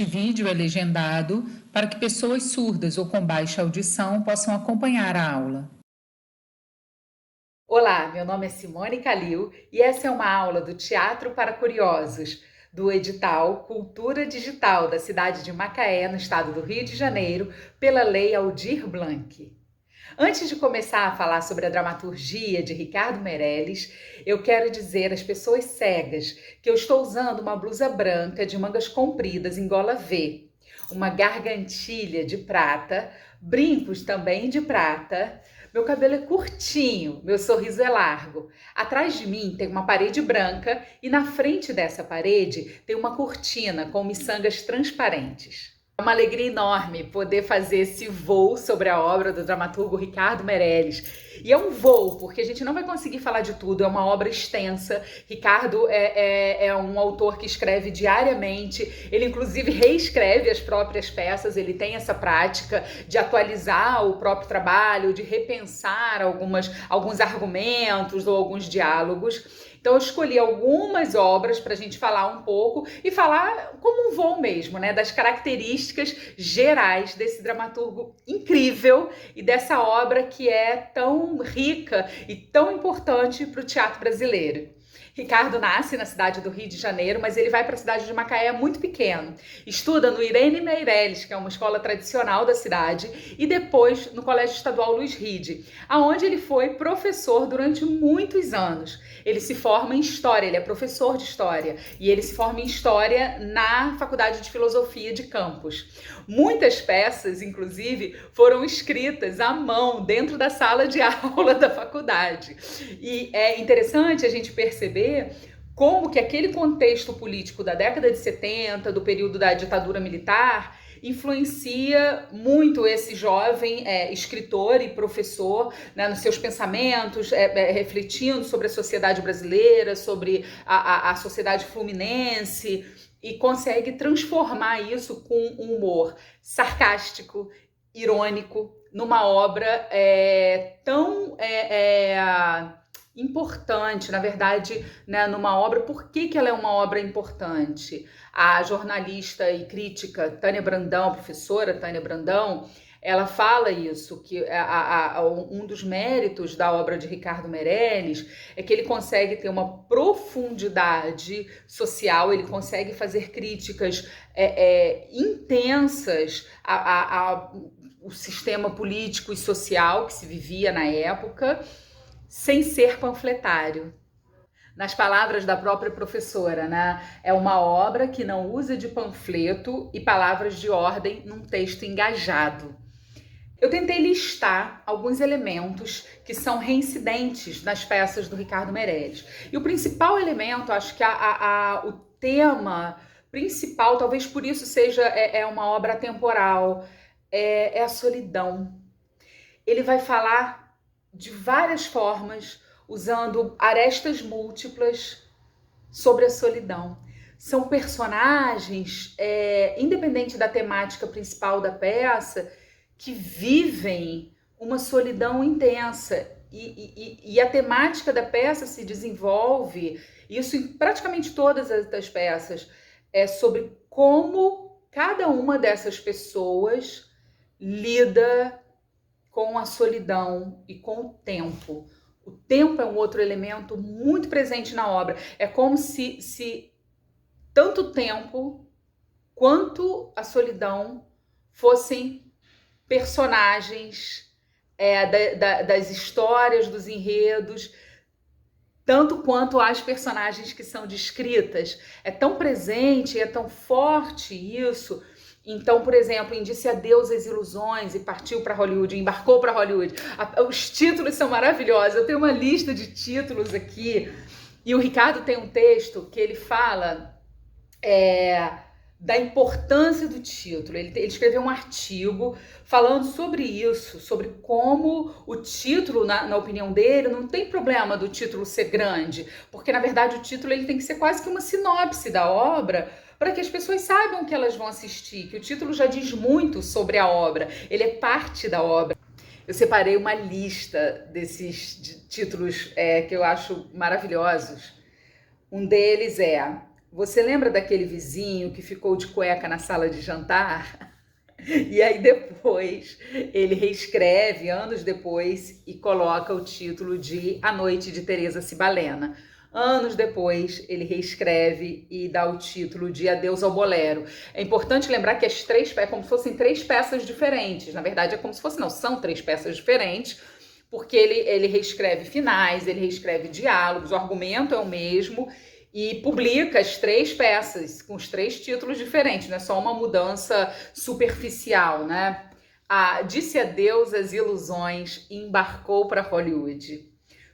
Este vídeo é legendado para que pessoas surdas ou com baixa audição possam acompanhar a aula. Olá, meu nome é Simone Calil e essa é uma aula do Teatro para Curiosos, do edital Cultura Digital da cidade de Macaé, no estado do Rio de Janeiro, pela Lei Aldir Blanc. Antes de começar a falar sobre a dramaturgia de Ricardo Meirelles, eu quero dizer às pessoas cegas que eu estou usando uma blusa branca de mangas compridas em gola V, uma gargantilha de prata, brincos também de prata. Meu cabelo é curtinho, meu sorriso é largo. Atrás de mim tem uma parede branca e na frente dessa parede tem uma cortina com miçangas transparentes. É uma alegria enorme poder fazer esse voo sobre a obra do dramaturgo Ricardo Meirelles. E é um voo, porque a gente não vai conseguir falar de tudo, é uma obra extensa. Ricardo é um autor que escreve diariamente, ele inclusive reescreve as próprias peças, ele tem essa prática de atualizar o próprio trabalho, de repensar alguns argumentos ou alguns diálogos. Então eu escolhi algumas obras para a gente falar um pouco e falar como um voo mesmo, né, das características gerais desse dramaturgo incrível e dessa obra que é tão rica e tão importante para o teatro brasileiro. Ricardo nasce na cidade do Rio de Janeiro, mas ele vai para a cidade de Macaé muito pequeno. Estuda no Irene Meirelles, que é uma escola tradicional da cidade, e depois no Colégio Estadual Luiz Ride, aonde ele foi professor durante muitos anos. Ele se forma em História, ele é professor de História, e ele se forma em História na Faculdade de Filosofia de Campos. Muitas peças, inclusive, foram escritas à mão dentro da sala de aula da faculdade. E é interessante a gente perceber como que aquele contexto político da década de 70, do período da ditadura militar, influencia muito esse jovem escritor e professor, né, nos seus pensamentos, refletindo sobre a sociedade brasileira, sobre a sociedade fluminense, e consegue transformar isso com um humor sarcástico, irônico, numa obra tão importante, na verdade, né, numa obra. Por que ela é uma obra importante? A jornalista e crítica Tânia Brandão, a professora Tânia Brandão, ela fala isso, que um dos méritos da obra de Ricardo Meirelles é que ele consegue ter uma profundidade social, ele consegue fazer críticas intensas ao sistema político e social que se vivia na época, sem ser panfletário. Nas palavras da própria professora, né? É uma obra que não usa de panfleto e palavras de ordem num texto engajado. Eu tentei listar alguns elementos que são reincidentes nas peças do Ricardo Meirelles. E o principal elemento, acho que o tema principal, talvez por isso seja uma obra atemporal, é a solidão. Ele vai falar de várias formas, usando arestas múltiplas sobre a solidão. São personagens, independente da temática principal da peça, que vivem uma solidão intensa. E a temática da peça se desenvolve, isso em praticamente todas as peças, sobre como cada uma dessas pessoas lida com a solidão e com o tempo. O tempo é um outro elemento muito presente na obra. É como se tanto o tempo quanto a solidão fossem personagens das histórias, dos enredos, tanto quanto as personagens que são descritas. É tão presente, é tão forte isso. Então, por exemplo, em Disse Adeus às Ilusões e partiu para Hollywood, embarcou para Hollywood. Os títulos são maravilhosos. Eu tenho uma lista de títulos aqui. E o Ricardo tem um texto que ele fala da importância do título. Ele escreveu um artigo falando sobre isso, sobre como o título, na opinião dele, não tem problema do título ser grande, porque, na verdade, o título ele tem que ser quase que uma sinopse da obra, para que as pessoas saibam que elas vão assistir, que o título já diz muito sobre a obra, ele é parte da obra. Eu separei uma lista desses títulos que eu acho maravilhosos. Um deles é Você lembra daquele vizinho que ficou de cueca na sala de jantar? E aí depois ele reescreve, anos depois, e coloca o título de A Noite de Teresa Cibalena. Anos depois, ele reescreve e dá o título de Adeus ao Bolero. É importante lembrar que as três peças, como se fossem três peças diferentes. Na verdade, é como se fosse, não, são três peças diferentes, porque ele reescreve finais, ele reescreve diálogos, o argumento é o mesmo, e publica as três peças com os três títulos diferentes, não é só uma mudança superficial, né? Disse adeus às ilusões e embarcou para Hollywood.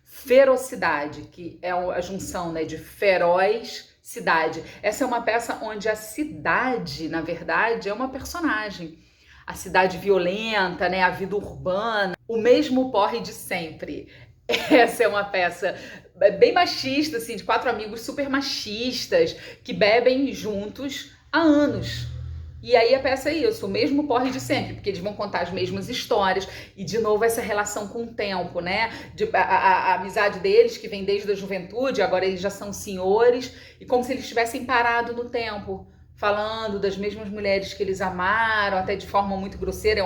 Ferocidade, que é a junção, né, de feroz, cidade. Essa é uma peça onde a cidade, na verdade, é uma personagem. A cidade violenta, né, a vida urbana, o mesmo porre de sempre. Essa é uma peça bem machista, assim, de quatro amigos super machistas que bebem juntos há anos. E aí a peça é isso, o mesmo porre de sempre, porque eles vão contar as mesmas histórias e, de novo, essa relação com o tempo, né? A amizade deles, que vem desde a juventude, agora eles já são senhores, e como se eles tivessem parado no tempo, falando das mesmas mulheres que eles amaram, até de forma muito grosseira.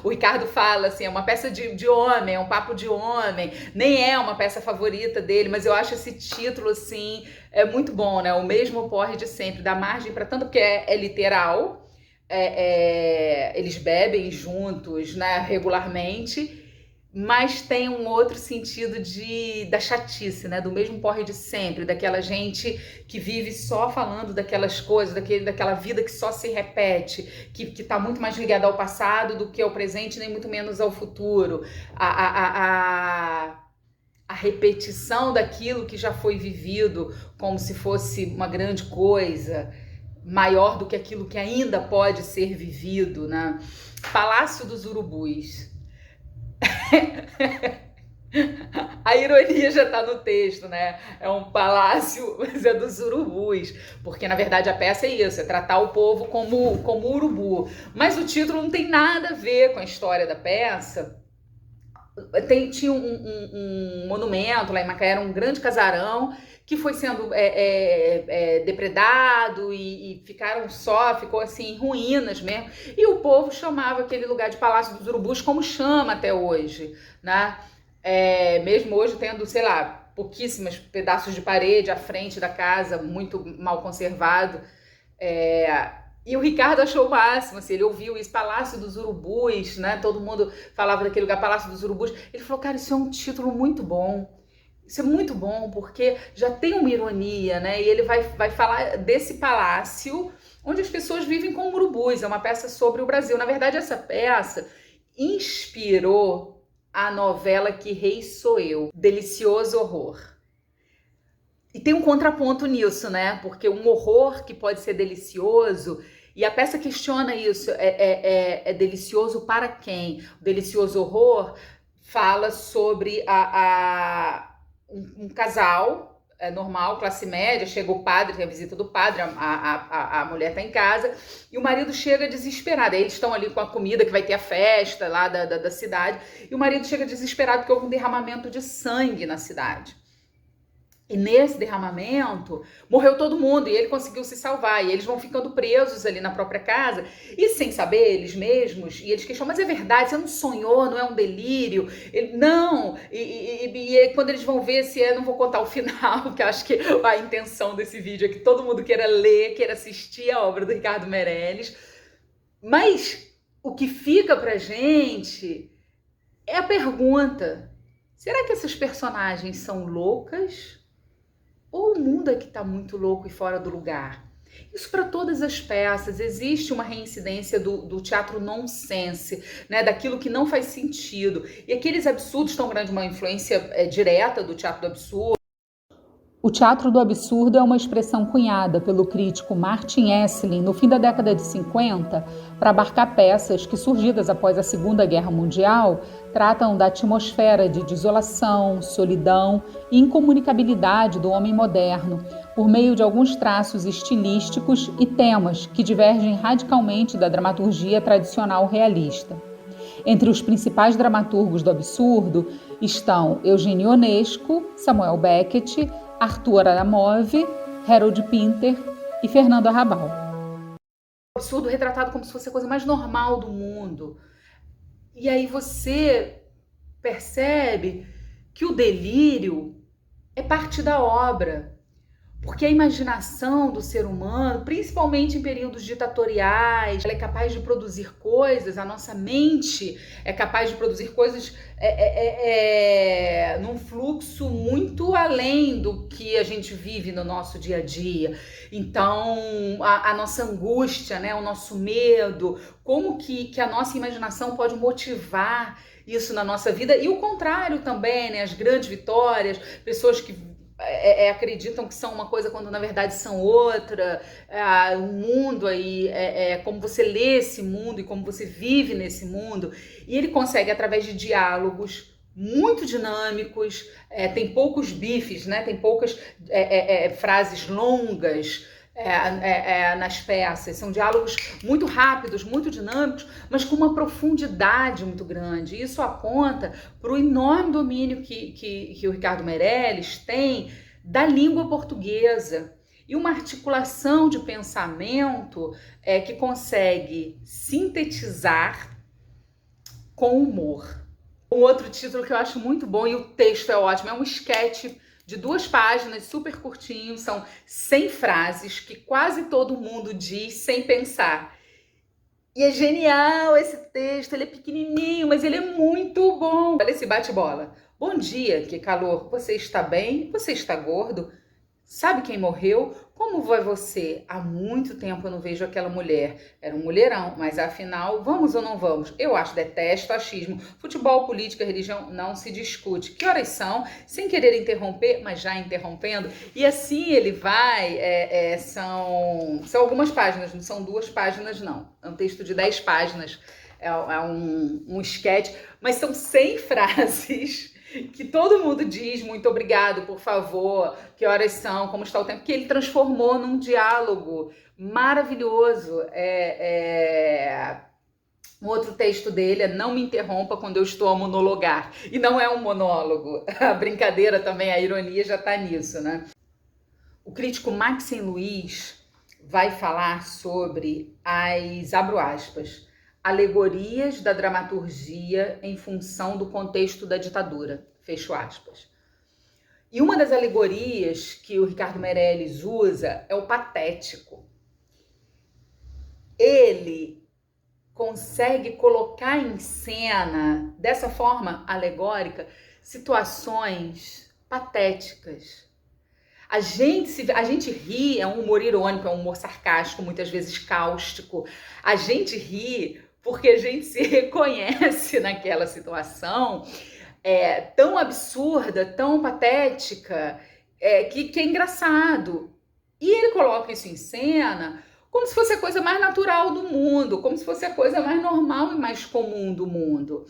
O Ricardo fala assim, é uma peça de homem, é um papo de homem, nem é uma peça favorita dele, mas eu acho esse título assim, é muito bom, né? O mesmo porre de sempre, dá margem para tanto, porque é literal, eles bebem juntos, né, regularmente, mas tem um outro sentido da chatice, né? Do mesmo porre de sempre, daquela gente que vive só falando daquelas coisas, daquela vida que só se repete, que está muito mais ligada ao passado do que ao presente, nem muito menos ao futuro. A repetição daquilo que já foi vivido como se fosse uma grande coisa, maior do que aquilo que ainda pode ser vivido, né? Palácio dos Urubus. A ironia já tá no texto, né? É um palácio, mas é dos urubus, porque na verdade a peça é isso, é tratar o povo como urubu. Mas o título não tem nada a ver com a história da peça. Tinha um monumento lá em Macaé, era um grande casarão que foi sendo depredado e ficou assim em ruínas mesmo. E o povo chamava aquele lugar de Palácio dos Urubus, como chama até hoje, né? Mesmo hoje tendo, sei lá, pouquíssimos pedaços de parede à frente da casa, muito mal conservado. E o Ricardo achou o máximo, assim, ele ouviu isso, Palácio dos Urubus, né? Todo mundo falava daquele lugar, Palácio dos Urubus. Ele falou, cara, isso é um título muito bom. Isso é muito bom, porque já tem uma ironia, né? E ele vai falar desse palácio onde as pessoas vivem como urubus. É uma peça sobre o Brasil. Na verdade, essa peça inspirou a novela Que Rei Sou Eu, Delicioso Horror. E tem um contraponto nisso, né? Porque um horror que pode ser delicioso, e a peça questiona isso, é delicioso para quem? O delicioso horror fala sobre um casal normal, classe média, chega o padre, tem a visita do padre, a mulher tá em casa, e o marido chega desesperado. Aí eles estão ali com a comida, que vai ter a festa lá da cidade, e o marido chega desesperado porque houve um derramamento de sangue na cidade. E nesse derramamento, morreu todo mundo e ele conseguiu se salvar. E eles vão ficando presos ali na própria casa. E sem saber, eles mesmos, e eles questionam, mas é verdade, você não sonhou, não é um delírio? Não! E quando eles vão ver se não vou contar o final, porque eu acho que a intenção desse vídeo é que todo mundo queira ler, queira assistir a obra do Ricardo Meirelles. Mas o que fica pra gente é a pergunta, será que essas personagens são loucas? Ou o mundo é que está muito louco e fora do lugar? Isso para todas as peças. Existe uma reincidência do teatro nonsense, né? Daquilo que não faz sentido. E aqueles absurdos tão grandes, uma influência direta do teatro do absurdo. O teatro do absurdo é uma expressão cunhada pelo crítico Martin Esslin no fim da década de 50 para abarcar peças que, surgidas após a Segunda Guerra Mundial, tratam da atmosfera de desolação, solidão e incomunicabilidade do homem moderno, por meio de alguns traços estilísticos e temas que divergem radicalmente da dramaturgia tradicional realista. Entre os principais dramaturgos do absurdo estão Eugênio Ionesco, Samuel Beckett, Arthur Aramov Harold Pinter e Fernando Arrabal. O absurdo retratado como se fosse a coisa mais normal do mundo. E aí você percebe que o delírio é parte da obra. Porque a imaginação do ser humano, principalmente em períodos ditatoriais, ela é capaz de produzir coisas, a nossa mente é capaz de produzir coisas num fluxo muito além do que a gente vive no nosso dia a dia. Então, a nossa angústia, né, o nosso medo, como que a nossa imaginação pode motivar isso na nossa vida, e o contrário também, né, as grandes vitórias, pessoas que acreditam que são uma coisa quando na verdade são outra, o mundo aí, como você lê esse mundo e como você vive nesse mundo, e ele consegue através de diálogos muito dinâmicos, tem poucos bifes, né? Tem poucas frases longas nas peças, são diálogos muito rápidos, muito dinâmicos, mas com uma profundidade muito grande. Isso aponta para o enorme domínio que o Ricardo Meirelles tem da língua portuguesa e uma articulação de pensamento que consegue sintetizar com humor. Um outro título que eu acho muito bom, e o texto é ótimo, é um esquete de 2 páginas, super curtinho, são 100 frases que quase todo mundo diz sem pensar. E é genial esse texto, ele é pequenininho, mas ele é muito bom. Olha esse bate-bola. Bom dia, que calor. Você está bem? Você está gordo? Sabe quem morreu? Como vai você? Há muito tempo eu não vejo aquela mulher. Era um mulherão, mas afinal, vamos ou não vamos? Eu detesto achismo. Futebol, política, religião, não se discute. Que horas são? Sem querer interromper, mas já interrompendo. E assim ele vai, são algumas páginas, não são 2 páginas não. É um texto de 10 páginas, um esquete, mas são 100 frases que todo mundo diz muito obrigado, por favor, que horas são, como está o tempo, que ele transformou num diálogo maravilhoso. Um outro texto dele é Não me interrompa quando eu estou a monologar. E não é um monólogo. A brincadeira também, a ironia já está nisso, né? O crítico Maxim Luiz vai falar sobre abro aspas, alegorias da dramaturgia em função do contexto da ditadura, fecho aspas. E uma das alegorias que o Ricardo Meirelles usa é o patético. Ele consegue colocar em cena, dessa forma alegórica, situações patéticas. A gente ri, é um humor irônico, é um humor sarcástico, muitas vezes cáustico. A gente ri porque a gente se reconhece naquela situação tão absurda, tão patética, que é engraçado. E ele coloca isso em cena como se fosse a coisa mais natural do mundo, como se fosse a coisa mais normal e mais comum do mundo.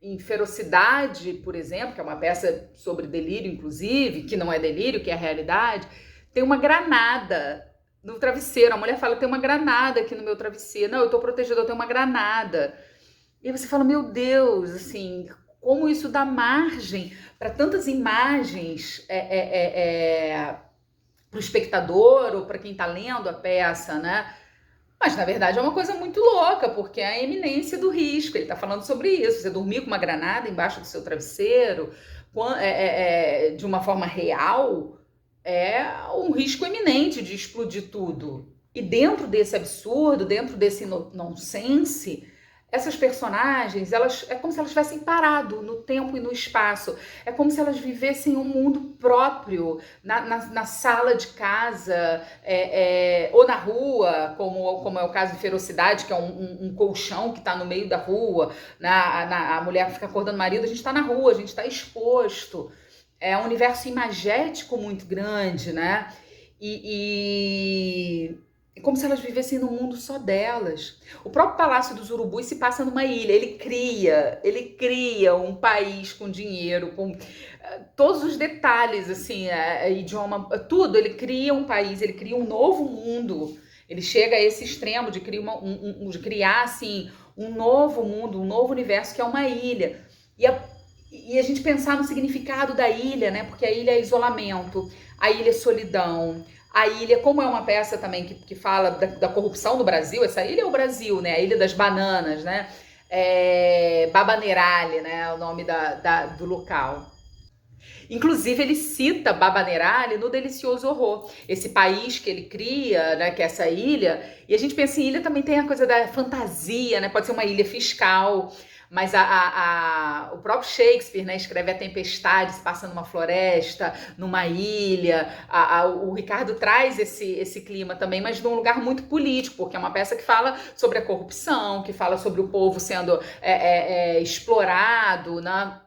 Em Ferocidade, por exemplo, que é uma peça sobre delírio, inclusive, que não é delírio, que é a realidade, tem uma granada no travesseiro. A mulher fala, tem uma granada aqui no meu travesseiro. Não, eu tô protegida, eu tenho uma granada. E você fala, meu Deus, assim, como isso dá margem para tantas imagens para o espectador ou para quem está lendo a peça, né? Mas, na verdade, é uma coisa muito louca, porque é a iminência do risco. Ele está falando sobre isso. Você dormir com uma granada embaixo do seu travesseiro, de uma forma real, é um risco iminente de explodir tudo. E dentro desse absurdo, dentro desse nonsense, essas personagens, é como se elas tivessem parado no tempo e no espaço. É como se elas vivessem um mundo próprio, na sala de casa, ou na rua, como é o caso de Ferocidade, que é um colchão que está no meio da rua. A mulher fica acordando o marido, a gente está na rua, a gente está exposto. É um universo imagético muito grande, né? É como se elas vivessem num mundo só delas. O próprio Palácio dos Urubus se passa numa ilha. Ele cria um país com dinheiro, com todos os detalhes, assim, idioma, tudo. Ele cria um país, ele cria um novo mundo. Ele chega a esse extremo de criar assim, um novo mundo, um novo universo, que é uma ilha. e a gente pensar no significado da ilha, né? Porque a ilha é isolamento, a ilha é solidão, a ilha, como é uma peça também que fala da corrupção do Brasil, essa ilha é o Brasil, né? A Ilha das Bananas, né? Babanerale, né? É o nome do local. Inclusive, ele cita Baba Nerali no Delicioso Horror, esse país que ele cria, né, que é essa ilha. E a gente pensa em ilha também tem a coisa da fantasia, né? Pode ser uma ilha fiscal, mas o próprio Shakespeare, né, escreve A Tempestade, se passa numa floresta, numa ilha. O Ricardo traz esse clima também, mas num lugar muito político, porque é uma peça que fala sobre a corrupção, que fala sobre o povo sendo explorado, né?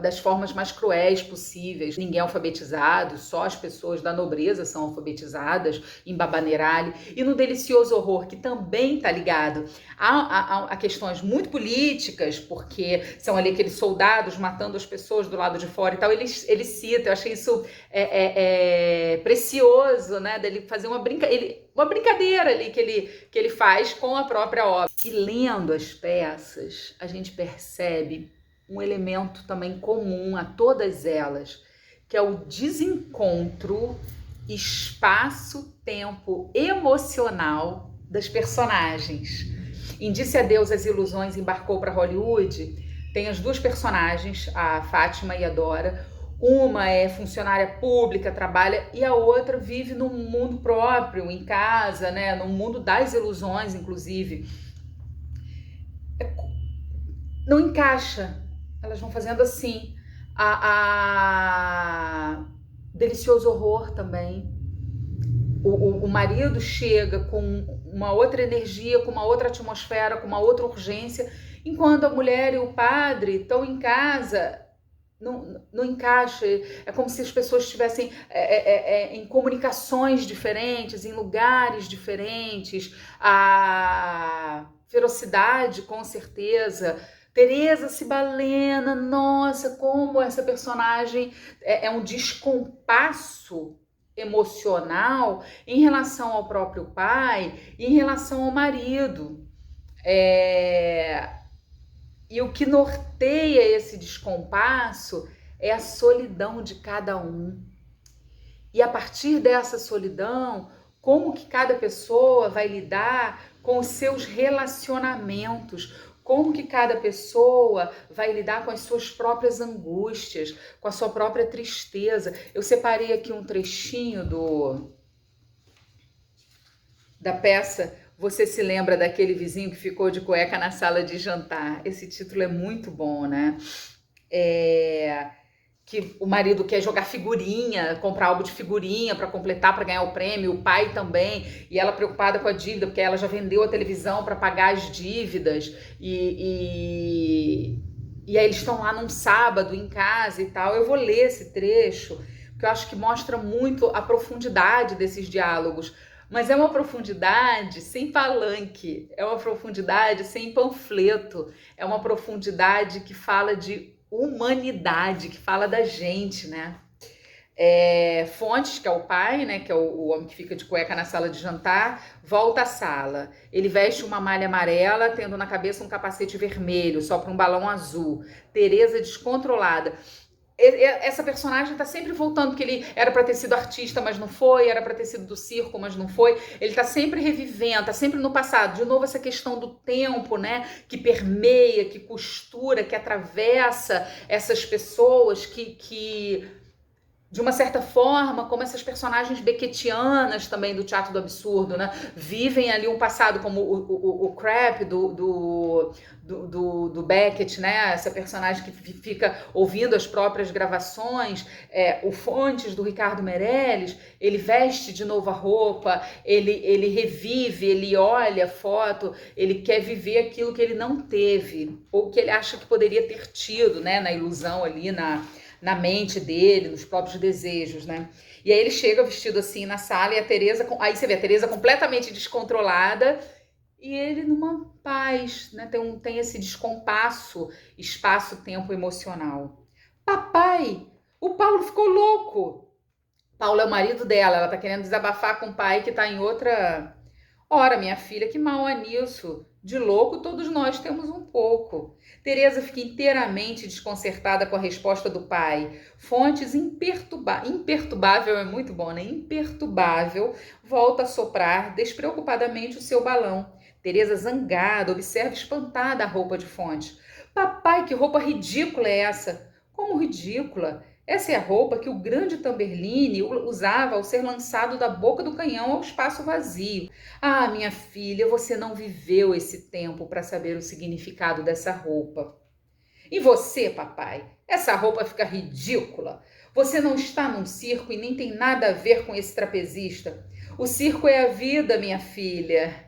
Das formas mais cruéis possíveis. Ninguém é alfabetizado, só as pessoas da nobreza são alfabetizadas em Babanerale. E no Delicioso Horror, que também está ligado a questões muito políticas, porque são ali aqueles soldados matando as pessoas do lado de fora e tal, ele cita, eu achei isso precioso, né, dele fazer uma brincadeira ali que ele faz com a própria obra. E lendo as peças, a gente percebe um elemento também comum a todas elas, que é o desencontro espaço-tempo emocional das personagens. Em Disse Adeus às Ilusões, Embarcou para Hollywood, tem as duas personagens, a Fátima e a Dora. Uma é funcionária pública, trabalha, e a outra vive num mundo próprio, em casa, né? Num mundo das ilusões, inclusive. Não encaixa. Elas vão fazendo assim. Delicioso Horror também. O marido chega com uma outra energia, com uma outra atmosfera, com uma outra urgência, enquanto a mulher e o padre estão em casa. Não encaixa. É como se as pessoas estivessem em comunicações diferentes, em lugares diferentes. A ferocidade, com certeza. Teresa Cibalena, nossa, como essa personagem é um descompasso emocional em relação ao próprio pai e em relação ao marido. E o que norteia esse descompasso é a solidão de cada um. E a partir dessa solidão, como que cada pessoa vai lidar com os seus relacionamentos, como que cada pessoa vai lidar com as suas próprias angústias, com a sua própria tristeza. Eu separei aqui um trechinho da peça Você se lembra daquele vizinho que ficou de cueca na sala de jantar? Esse título é muito bom, né? Que o marido quer jogar figurinha, comprar álbum de figurinha para completar, para ganhar o prêmio, o pai também, e ela preocupada com a dívida, porque ela já vendeu a televisão para pagar as dívidas, e aí eles estão lá num sábado em casa e tal. Eu vou ler esse trecho, porque eu acho que mostra muito a profundidade desses diálogos, mas é uma profundidade sem palanque, é uma profundidade sem panfleto, é uma profundidade que fala de humanidade, que fala da gente, né? Fontes, que é o pai, né, que é o homem que fica de cueca na sala de jantar, volta à sala. Ele veste uma malha amarela, tendo na cabeça um capacete vermelho, sopra um balão azul. Teresa descontrolada. Essa personagem tá sempre voltando, porque ele era para ter sido artista, mas não foi, era para ter sido do circo, mas não foi. Ele tá sempre revivendo, tá sempre no passado. De novo, essa questão do tempo, né, que permeia, que costura, que atravessa essas pessoas que de uma certa forma, como essas personagens beckettianas também do teatro do absurdo, né? Vivem ali um passado, como o Crap do Beckett, né? Essa personagem que fica ouvindo as próprias gravações. O Fontes, do Ricardo Meirelles, ele veste de novo a roupa, ele revive, ele olha a foto, ele quer viver aquilo que ele não teve, ou que ele acha que poderia ter tido, né? Na ilusão ali, na mente dele, nos próprios desejos, né? E aí ele chega vestido assim na sala, e a Teresa, aí você vê a Teresa completamente descontrolada e ele numa paz, né? Tem esse descompasso, espaço-tempo emocional. Papai, o Paulo ficou louco. Paulo é o marido dela, ela tá querendo desabafar com o pai que tá em outra... Ora, minha filha, que mal é nisso? De louco, todos nós temos um pouco. Teresa fica inteiramente desconcertada com a resposta do pai. Fontes imperturbável é muito bom, né? Imperturbável, volta a soprar despreocupadamente o seu balão. Teresa, zangada, observa espantada a roupa de Fontes. Papai, que roupa ridícula é essa? Como ridícula? Essa é a roupa que o grande Tamberlini usava ao ser lançado da boca do canhão ao espaço vazio. Ah, minha filha, você não viveu esse tempo para saber o significado dessa roupa. E você, papai? Essa roupa fica ridícula. Você não está num circo e nem tem nada a ver com esse trapezista. O circo é a vida, minha filha.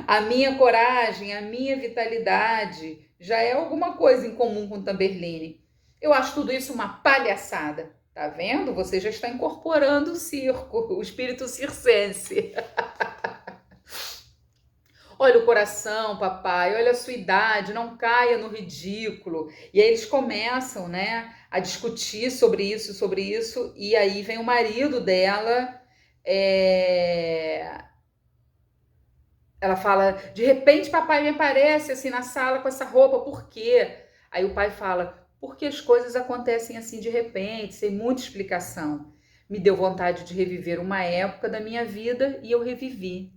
A minha coragem, a minha vitalidade já é alguma coisa em comum com Tamberlini. Eu acho tudo isso uma palhaçada. Tá vendo? Você já está incorporando o circo, o espírito circense. Olha o coração, papai, olha a sua idade, não caia no ridículo. E aí eles começam, né, a discutir sobre isso, e aí vem o marido dela, ela fala, de repente papai me aparece assim na sala com essa roupa, por quê? Aí o pai fala, porque as coisas acontecem assim de repente, sem muita explicação. Me deu vontade de reviver uma época da minha vida e eu revivi.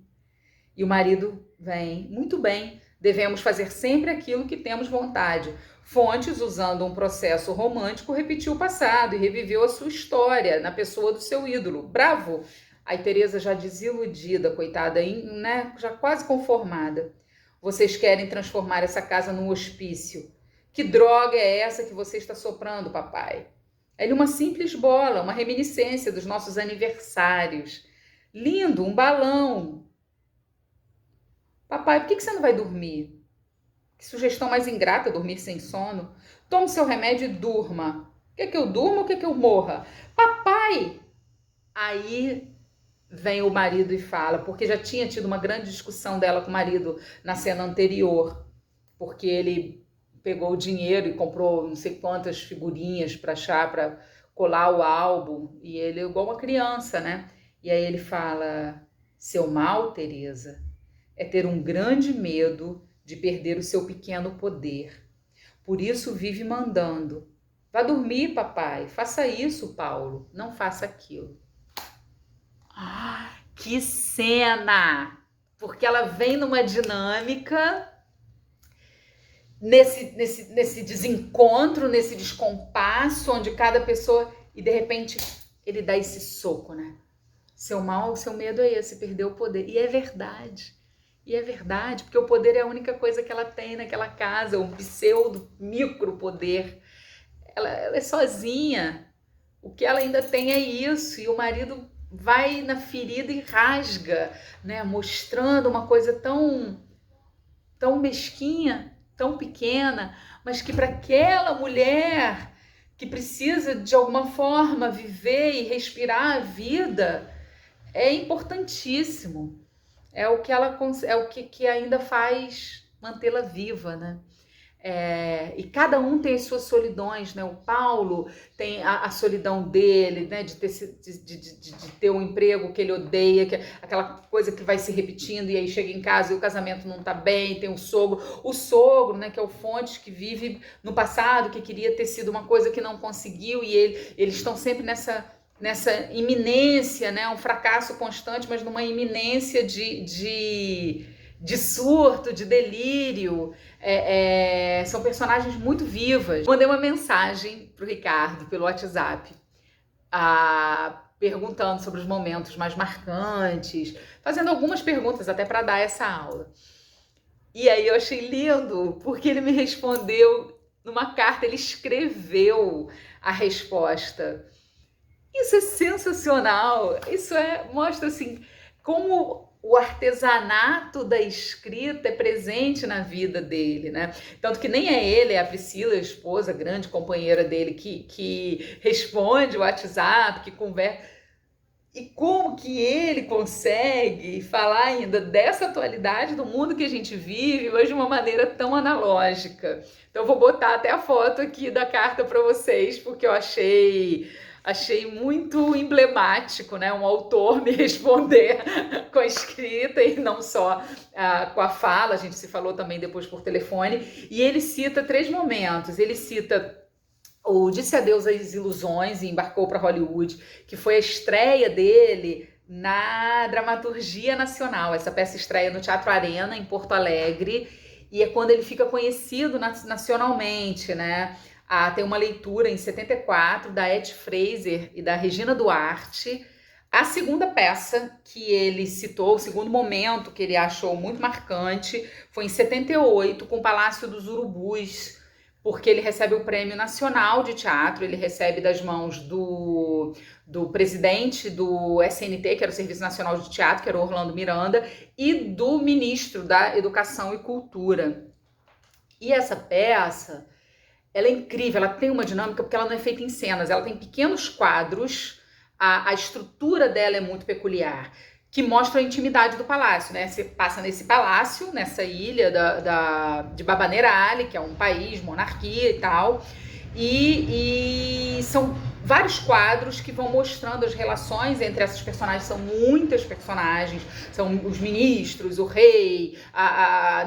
E o marido vem, muito bem, devemos fazer sempre aquilo que temos vontade. Fontes, usando um processo romântico, repetiu o passado e reviveu a sua história na pessoa do seu ídolo. Bravo! Aí Teresa já desiludida, coitada, né, já quase conformada. Vocês querem transformar essa casa num hospício. Que droga é essa que você está soprando, papai? É uma simples bola, uma reminiscência dos nossos aniversários. Lindo, um balão. Papai, por que você não vai dormir? Que sugestão mais ingrata, dormir sem sono. Tome seu remédio e durma. Quer que eu durma ou quer que eu morra? Papai! Aí vem o marido e fala, porque já tinha tido uma grande discussão dela com o marido na cena anterior, porque ele pegou o dinheiro e comprou não sei quantas figurinhas para achar, para colar o álbum, e ele é igual uma criança, né? E aí ele fala, seu mal, Teresa, é ter um grande medo de perder o seu pequeno poder. Por isso vive mandando. Vá dormir, papai. Faça isso, Paulo. Não faça aquilo. Ah, que cena! Porque ela vem numa dinâmica, nesse desencontro, nesse descompasso, onde cada pessoa... E, de repente, ele dá esse soco, né? Seu mal, seu medo é esse, perder o poder. E é verdade. E é verdade, porque o poder é a única coisa que ela tem naquela casa, um pseudo micro poder. Ela é sozinha. O que ela ainda tem é isso. E o marido vai na ferida e rasga, né? Mostrando uma coisa tão mesquinha, tão pequena, mas que para aquela mulher que precisa de alguma forma viver e respirar a vida é importantíssimo. É o que ela é o que ainda faz mantê-la viva, né? E cada um tem as suas solidões, né? O Paulo tem a solidão dele, né? De ter um emprego que ele odeia, que é aquela coisa que vai se repetindo, e aí chega em casa e o casamento não tá bem, tem o sogro, né? Que é o Fontes, que vive no passado, que queria ter sido uma coisa que não conseguiu, e eles estão sempre nessa iminência, né? Um fracasso constante, mas numa iminência de surto, de delírio. São personagens muito vivas. Mandei uma mensagem pro Ricardo pelo WhatsApp, perguntando sobre os momentos mais marcantes, fazendo algumas perguntas até para dar essa aula. E aí eu achei lindo, porque ele me respondeu numa carta, ele escreveu a resposta. Isso é sensacional, mostra assim, como o artesanato da escrita é presente na vida dele, né? Tanto que nem é ele, é a Priscila, a esposa, a grande companheira dele, que responde o WhatsApp, que conversa. E como que ele consegue falar ainda dessa atualidade do mundo que a gente vive, mas de uma maneira tão analógica. Então eu vou botar até a foto aqui da carta para vocês, porque eu achei achei muito emblemático, né? Um autor me responder com a escrita e não só com a fala. A gente se falou também depois por telefone. E ele cita 3 momentos. Ele cita o Disse Adeus às Ilusões e embarcou para Hollywood, que foi a estreia dele na Dramaturgia Nacional. Essa peça estreia no Teatro Arena, em Porto Alegre, e é quando ele fica conhecido nacionalmente, né? Tem uma leitura em 74 da Etty Fraser e da Regina Duarte. A segunda peça que ele citou, o segundo momento que ele achou muito marcante, foi em 78, com o Palácio dos Urubus, porque ele recebe o Prêmio Nacional de Teatro, ele recebe das mãos do presidente do SNT, que era o Serviço Nacional de Teatro, que era o Orlando Miranda, e do ministro da Educação e Cultura. E essa peça, ela é incrível, ela tem uma dinâmica porque ela não é feita em cenas, ela tem pequenos quadros, a estrutura dela é muito peculiar, que mostra a intimidade do palácio, né? Você passa nesse palácio, nessa ilha de Babaneira, que é um país, monarquia e tal, e são vários quadros que vão mostrando as relações entre essas personagens. São muitas personagens, são os ministros, o rei,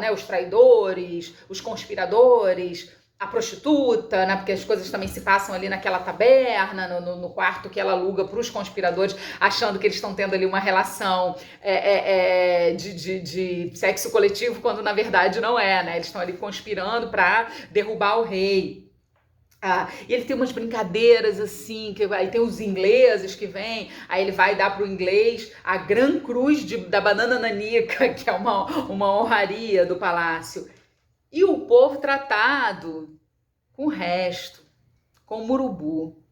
né, os traidores, os conspiradores, a prostituta, né? Porque as coisas também se passam ali naquela taberna, no quarto que ela aluga para os conspiradores, achando que eles estão tendo ali uma relação de sexo coletivo, quando na verdade não é, né? Eles estão ali conspirando para derrubar o rei. E ele tem umas brincadeiras assim, aí tem os ingleses que vêm, aí ele vai dar para o inglês a Gran Cruz da banana nanica, que é uma honraria do palácio. E o povo tratado com o resto, com o murubu.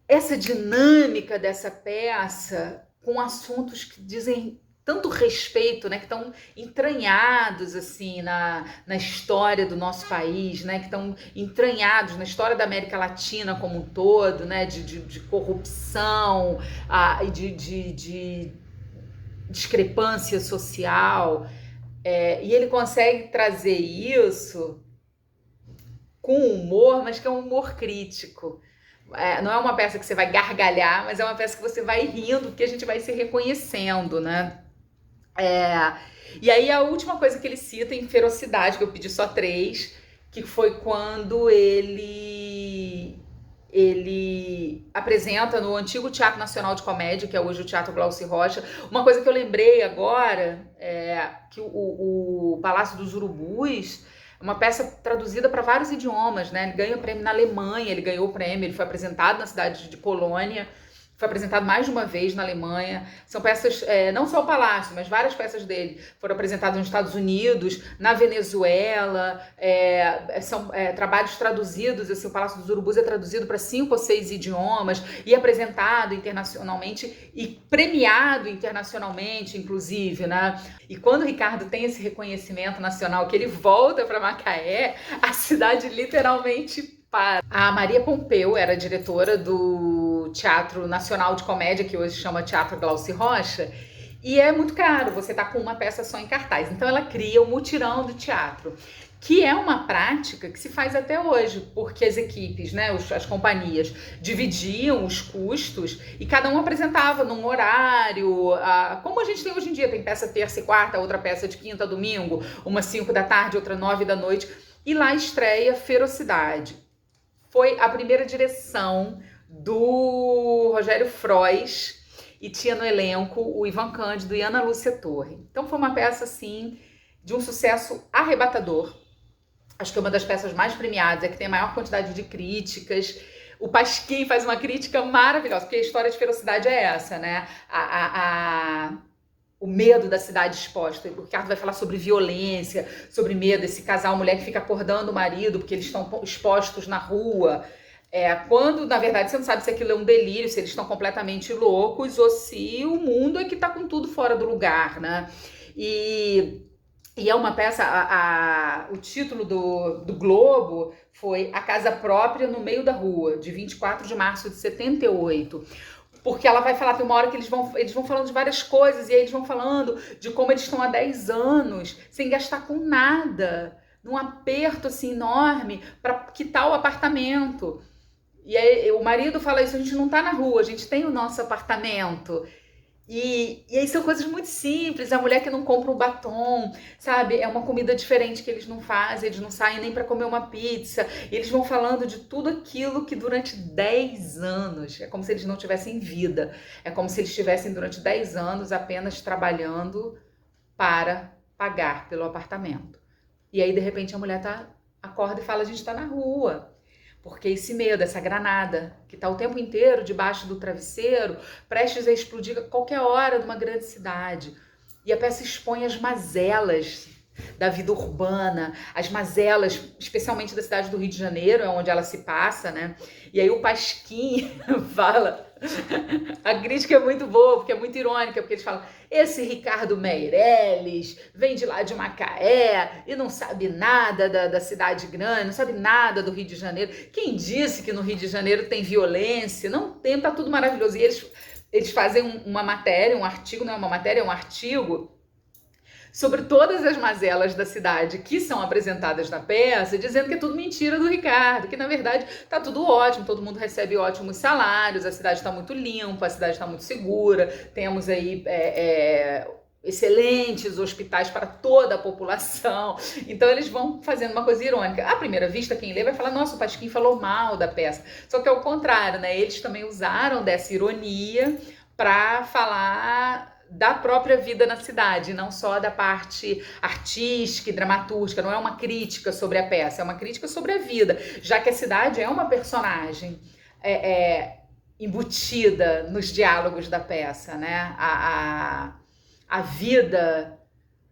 Essa dinâmica dessa peça, com assuntos que dizem tanto respeito, né, que estão entranhados assim na história do nosso país, né, que estão entranhados na história da América Latina como um todo, né, de corrupção e de discrepância social. E ele consegue trazer isso com humor, mas que é um humor crítico. Não é uma peça que você vai gargalhar, mas é uma peça que você vai rindo, porque a gente vai se reconhecendo, né? E aí a última coisa que ele cita em Ferocidade, que eu pedi só 3, que foi quando ele apresenta no antigo Teatro Nacional de Comédia, que é hoje o Teatro Glauci Rocha. Uma coisa que eu lembrei agora é que o Palácio dos Urubus é uma peça traduzida para vários idiomas, né? Ele ganha o prêmio na Alemanha, ele ganhou o prêmio, ele foi apresentado na cidade de Colônia, foi apresentado mais de uma vez na Alemanha. São peças, não só o Palácio, mas várias peças dele foram apresentadas nos Estados Unidos, na Venezuela. São trabalhos traduzidos, assim, o Palácio dos Urubus é traduzido para 5 ou 6 idiomas e apresentado internacionalmente e premiado internacionalmente, inclusive, né? E quando o Ricardo tem esse reconhecimento nacional, que ele volta para Macaé, a cidade literalmente para. A Maria Pompeu era diretora do Teatro Nacional de Comédia, que hoje chama Teatro Glauci Rocha, e é muito caro você estar com uma peça só em cartaz. Então ela cria o mutirão do teatro, que é uma prática que se faz até hoje, porque as equipes, né, as companhias, dividiam os custos e cada um apresentava num horário, como a gente tem hoje em dia, tem peça terça e quarta, outra peça de quinta a domingo, uma 5 da tarde, outra 9 da noite, e lá estreia Ferocidade. Foi a primeira direção do Rogério Frois e tinha no elenco o Ivan Cândido e Ana Lúcia Torre. Então foi uma peça, assim, de um sucesso arrebatador. Acho que é uma das peças mais premiadas, é que tem a maior quantidade de críticas. O Pasquim faz uma crítica maravilhosa, porque a história de Ferocidade é essa, né? O medo da cidade exposta. O Ricardo vai falar sobre violência, sobre medo, esse casal, mulher que fica acordando o marido porque eles estão expostos na rua. Quando, na verdade, você não sabe se aquilo é um delírio, se eles estão completamente loucos ou se o mundo é que está com tudo fora do lugar, né? E é uma peça, o título do Globo foi A Casa Própria no Meio da Rua, de 24 de março de 78. Porque ela vai falar, tem uma hora que eles vão falando de várias coisas, e aí eles vão falando de como eles estão há 10 anos sem gastar com nada, num aperto assim enorme para quitar o apartamento. E aí o marido fala isso, a gente não tá na rua, a gente tem o nosso apartamento. E aí são coisas muito simples, a mulher que não compra um batom, sabe? É uma comida diferente que eles não fazem, eles não saem nem para comer uma pizza. E eles vão falando de tudo aquilo que durante 10 anos, é como se eles não tivessem vida. É como se eles estivessem durante 10 anos apenas trabalhando para pagar pelo apartamento. E aí, de repente, a mulher acorda e fala, a gente tá na rua. Porque esse medo, essa granada, que está o tempo inteiro debaixo do travesseiro, prestes a explodir a qualquer hora numa grande cidade. E a peça expõe as mazelas da vida urbana, as mazelas, especialmente da cidade do Rio de Janeiro, é onde ela se passa, né? E aí o Pasquim fala... A crítica é muito boa, porque é muito irônica, porque eles falam, esse Ricardo Meirelles vem de lá de Macaé e não sabe nada da cidade grande, não sabe nada do Rio de Janeiro. Quem disse que no Rio de Janeiro tem violência? Não tem, tá tudo maravilhoso. E eles fazem uma matéria, um artigo, não é uma matéria, é um artigo sobre todas as mazelas da cidade que são apresentadas na peça, dizendo que é tudo mentira do Ricardo, que na verdade tá tudo ótimo, todo mundo recebe ótimos salários, a cidade está muito limpa, a cidade está muito segura, temos aí excelentes hospitais para toda a população. Então eles vão fazendo uma coisa irônica. À primeira vista, quem lê vai falar, nossa, o Pasquim falou mal da peça. Só que é o contrário, né? Eles também usaram dessa ironia para falar da própria vida na cidade, não só da parte artística e dramatúrgica, não é uma crítica sobre a peça, é uma crítica sobre a vida, já que a cidade é uma personagem embutida nos diálogos da peça, né? A vida,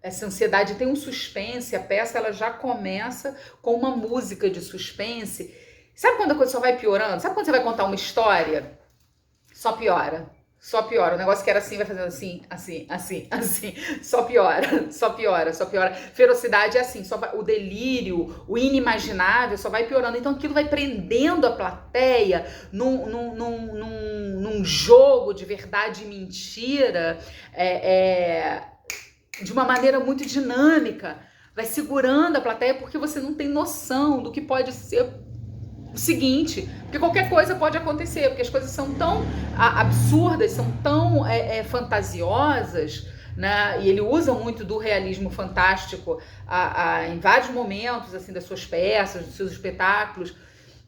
essa ansiedade tem um suspense, a peça ela já começa com uma música de suspense. Sabe quando a coisa só vai piorando? Sabe quando você vai contar uma história? Só piora. Só piora. O negócio que era assim vai fazendo assim, assim, assim, assim. Só piora, só piora, só piora. Ferocidade é assim, o delírio, o inimaginável só vai piorando. Então aquilo vai prendendo a plateia num jogo de verdade e mentira, de uma maneira muito dinâmica. Vai segurando a plateia porque você não tem noção do que pode ser o seguinte, porque qualquer coisa pode acontecer, porque as coisas são tão absurdas, são tão fantasiosas, né? E ele usa muito do realismo fantástico em vários momentos assim das suas peças, dos seus espetáculos,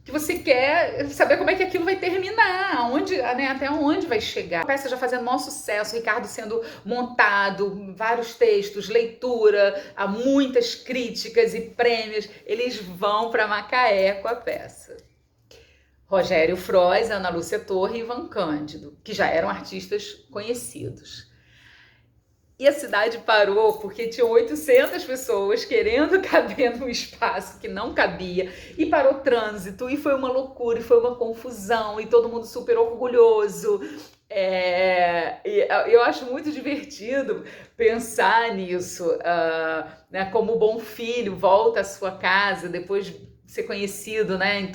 que você quer saber como é que aquilo vai terminar, aonde, né, até onde vai chegar. A peça já fazendo maior sucesso, Ricardo sendo montado, vários textos, leitura, há muitas críticas e prêmios, eles vão para Macaé com a peça. Rogério Frois, Ana Lúcia Torre e Ivan Cândido, que já eram artistas conhecidos. E a cidade parou porque tinham 800 pessoas querendo caber num espaço que não cabia, e parou trânsito, e foi uma loucura, e foi uma confusão, e todo mundo super orgulhoso. Eu acho muito divertido pensar nisso, né, como o bom filho volta à sua casa depois de ser conhecido, né,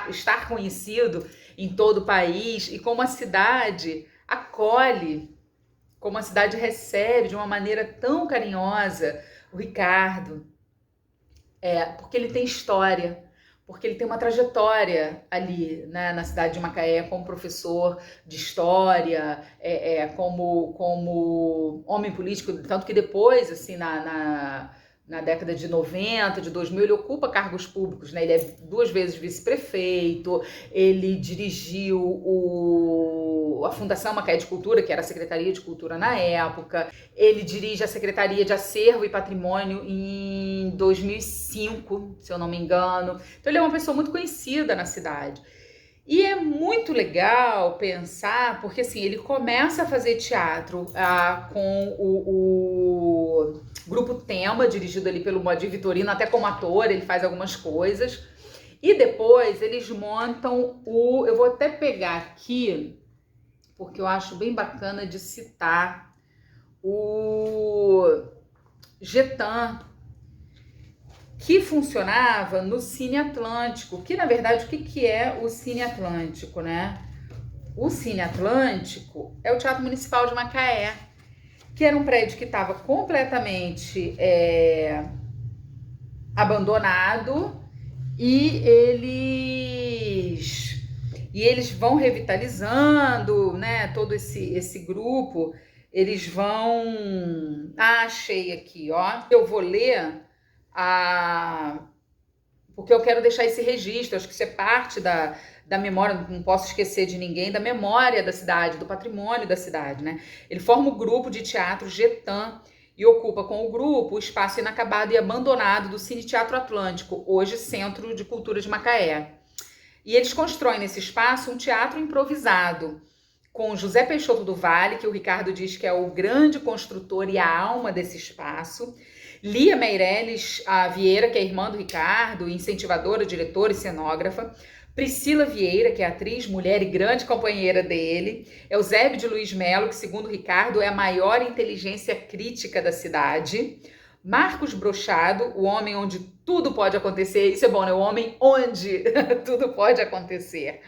estar conhecido em todo o país, e como a cidade acolhe, como a cidade recebe de uma maneira tão carinhosa o Ricardo, porque ele tem história, porque ele tem uma trajetória ali, né, na cidade de Macaé como professor de história, como homem político, tanto que depois, assim, na década de 90, de 2000, ele ocupa cargos públicos, né? Ele é 2 vezes vice-prefeito, ele dirigiu a Fundação Macaé de Cultura, que era a Secretaria de Cultura na época, ele dirige a Secretaria de Acervo e Patrimônio em 2005, se eu não me engano. Então ele é uma pessoa muito conhecida na cidade. E é muito legal pensar, porque assim, ele começa a fazer teatro com o Grupo Tema, dirigido ali pelo Moacir Vitorino, até como ator, ele faz algumas coisas. E depois eles montam eu vou até pegar aqui, porque eu acho bem bacana de citar o Getan, que funcionava no Cine Atlântico, que na verdade o que é o Cine Atlântico, né? O Cine Atlântico é o Teatro Municipal de Macaé, que era um prédio que estava completamente abandonado, e eles E eles vão revitalizando, né, todo esse grupo, eles vão... Ah, achei aqui, ó. Eu vou ler porque eu quero deixar esse registro, acho que isso é parte da memória, não posso esquecer de ninguém, da memória da cidade, do patrimônio da cidade, né? Ele forma o grupo de teatro Getan e ocupa com o grupo o espaço inacabado e abandonado do Cine Teatro Atlântico, hoje Centro de Cultura de Macaé. E eles constroem nesse espaço um teatro improvisado, com José Peixoto do Vale, que o Ricardo diz que é o grande construtor e a alma desse espaço, Lia Meirelles Vieira, que é irmã do Ricardo, incentivadora, diretora e cenógrafa, Priscila Vieira, que é atriz, mulher e grande companheira dele, Eusébio de Luiz Melo, que segundo o Ricardo é a maior inteligência crítica da cidade, Marcos Brochado, o homem onde tudo pode acontecer, isso é bom, né? O homem onde tudo pode acontecer.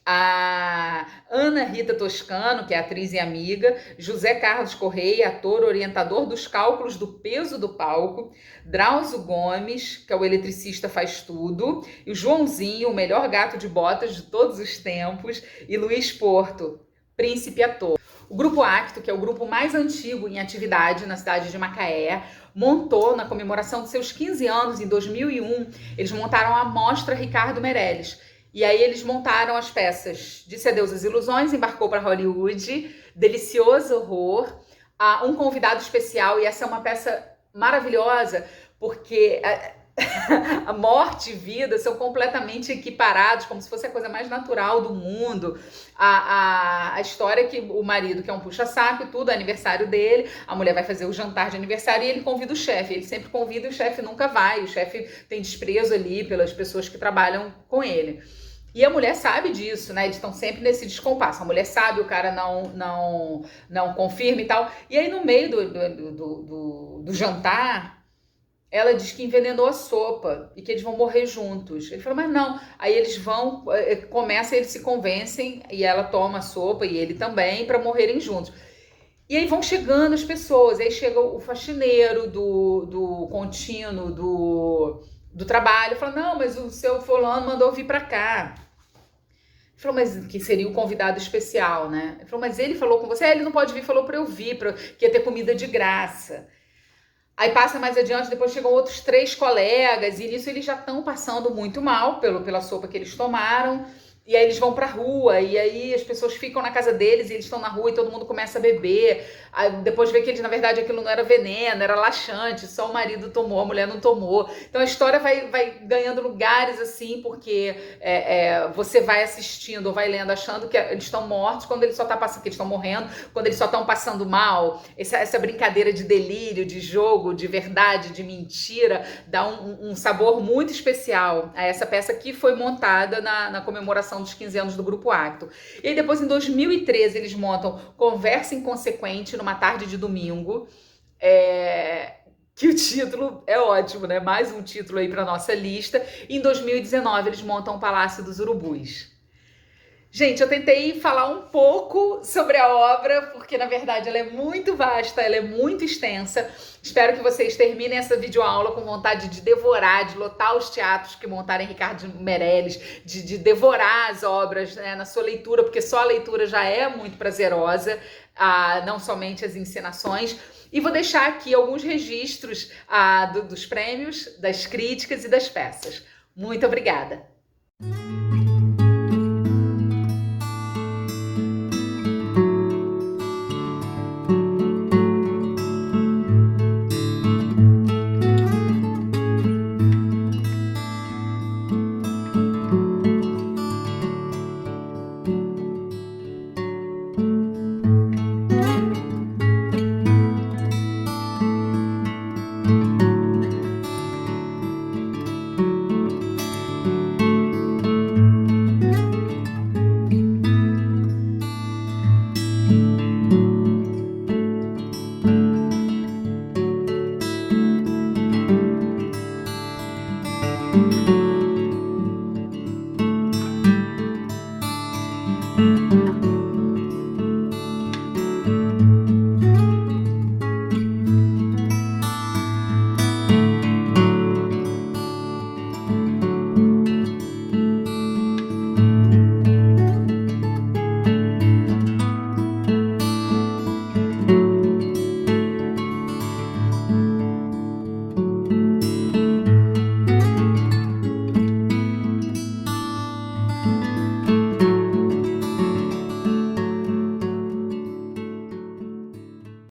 A Ana Rita Toscano, que é atriz e amiga, José Carlos Correia, ator, orientador dos cálculos do peso do palco, Drauzio Gomes, que é o eletricista faz tudo, e o Joãozinho, o melhor gato de botas de todos os tempos, e Luiz Porto, príncipe ator. O Grupo Acto, que é o grupo mais antigo em atividade na cidade de Macaé, montou, na comemoração de seus 15 anos, em 2001, eles montaram a Mostra Ricardo Meirelles. E aí eles montaram as peças Disse Adeus às Ilusões, Embarcou para Hollywood, Delicioso Horror, Um Convidado Especial, e essa é uma peça maravilhosa, porque a morte e vida são completamente equiparados, como se fosse a coisa mais natural do mundo. A história é que o marido, que é um puxa-saco e tudo, é aniversário dele, a mulher vai fazer o jantar de aniversário e ele convida o chefe. Ele sempre convida e o chefe nunca vai. O chefe tem desprezo ali pelas pessoas que trabalham com ele. E a mulher sabe disso, né? Eles estão sempre nesse descompasso. A mulher sabe, o cara não confirma e tal. E aí, no meio do jantar, ela diz que envenenou a sopa e que eles vão morrer juntos. Ele falou, mas não. Aí eles vão, começa, eles se convencem e ela toma a sopa e ele também para morrerem juntos. E aí vão chegando as pessoas. Aí chega o faxineiro do contínuo do trabalho. Fala, não, mas o seu fulano mandou vir para cá. Ele falou, mas que seria o convidado especial, né? Ele falou, mas ele falou com você? Ele não pode vir, falou para eu vir, que ia ter comida de graça. Aí passa mais adiante, depois chegam outros 3 colegas, e nisso eles já estão passando muito mal pela sopa que eles tomaram. E aí eles vão pra rua, e aí as pessoas ficam na casa deles, e eles estão na rua e todo mundo começa a beber. Aí depois vê que eles, na verdade, aquilo não era veneno, era laxante, só o marido tomou, a mulher não tomou. Então a história vai ganhando lugares assim, porque você vai assistindo ou vai lendo achando que eles estão mortos, quando eles só tá passando, que eles estão morrendo, quando eles só estão passando mal. Essa brincadeira de delírio, de jogo, de verdade, de mentira, dá um sabor muito especial a essa peça que foi montada na comemoração dos 15 anos do Grupo Acto. E aí depois, em 2013, eles montam Conversa Inconsequente numa tarde de domingo, que o título é ótimo, né? Mais um título aí para nossa lista. E em 2019, eles montam o Palácio dos Urubus. Gente, eu tentei falar um pouco sobre a obra, porque na verdade ela é muito vasta, ela é muito extensa. Espero que vocês terminem essa videoaula com vontade de devorar, de lotar os teatros que montarem Ricardo Meirelles, de devorar as obras, né, na sua leitura, porque só a leitura já é muito prazerosa, não somente as encenações. E vou deixar aqui alguns registros dos prêmios, das críticas e das peças. Muito obrigada!